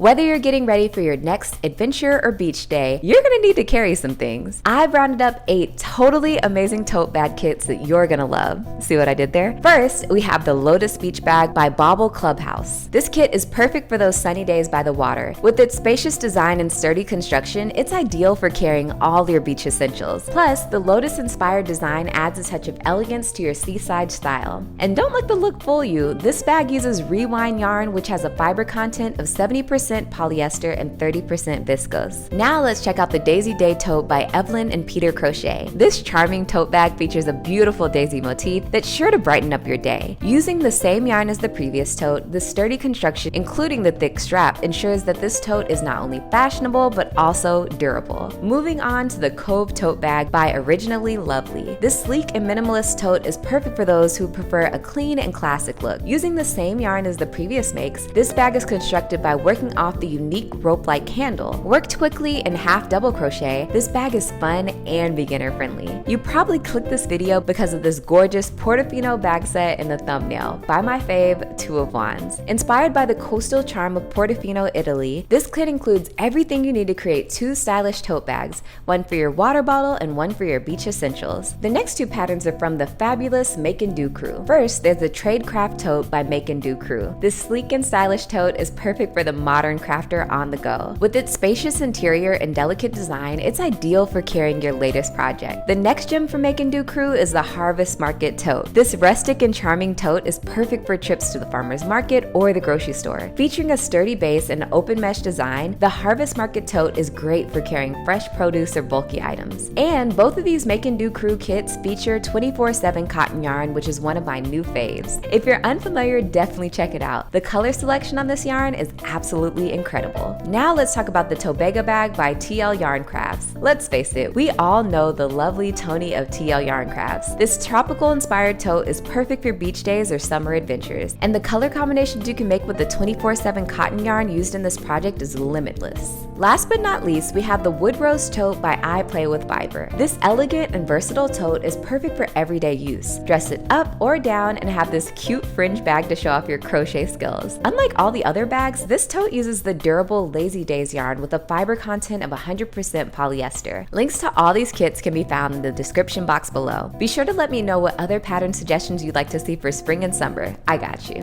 Whether you're getting ready for your next adventure or beach day, you're gonna need to carry some things. I've rounded up 8 totally amazing tote bag kits that you're gonna love. See what I did there? First, we have the Lotus Beach Bag by Bauble Clubhouse. This kit is perfect for those sunny days by the water. With its spacious design and sturdy construction, it's ideal for carrying all your beach essentials. Plus, the Lotus-inspired design adds a touch of elegance to your seaside style. And don't let the look fool you, this bag uses rewind yarn, which has a fiber content of 70% polyester and 30% viscose. Now let's check out the Daisy Day tote by Evelyn and Peter Crochet. This charming tote bag features a beautiful daisy motif that's sure to brighten up your day. Using the same yarn as the previous tote, the sturdy construction, including the thick strap, ensures that this tote is not only fashionable but also durable. Moving on to the Cove tote bag by Originally Lovely. This sleek and minimalist tote is perfect for those who prefer a clean and classic look. Using the same yarn as the previous makes, this bag is constructed by working off the unique rope-like handle. Worked quickly in half double crochet, this bag is fun and beginner friendly. You probably clicked this video because of this gorgeous Portofino bag set in the thumbnail by my fave, Two of Wands. Inspired by the coastal charm of Portofino, Italy, this kit includes everything you need to create 2 stylish tote bags, one for your water bottle and one for your beach essentials. The next 2 patterns are from the fabulous Make and Do crew. First, there's the Tradecraft tote by Make and Do crew. This sleek and stylish tote is perfect for the modern crafter on the go. With its spacious interior and delicate design, it's ideal for carrying your latest project. The next gem from Make and Do crew is the Harvest Market tote. This rustic and charming tote is perfect for trips to the farmer's market or the grocery store. Featuring a sturdy base and open mesh design, the Harvest Market tote is great for carrying fresh produce or bulky items. And both of these Make and Do crew kits feature 24/7 cotton yarn, which is one of my new faves. If you're unfamiliar, definitely check it out. The color selection on this yarn is absolutely incredible. Now let's talk about the Tobega bag by TL Yarn Crafts. Let's face it, we all know the lovely Tony of TL Yarn Crafts. This tropical inspired tote is perfect for beach days or summer adventures, and the color combinations you can make with the 24/7 cotton yarn used in this project is limitless. Last but not least, we have the Wood Rose tote by I Play with Fiber. This elegant and versatile tote is perfect for everyday use. Dress it up or down and have this cute fringe bag to show off your crochet skills. Unlike all the other bags, this tote uses the durable Lazy Days yarn with a fiber content of 100% polyester. Links to all these kits can be found in the description box below. Be sure to let me know what other pattern suggestions you'd like to see for spring and summer. I got you.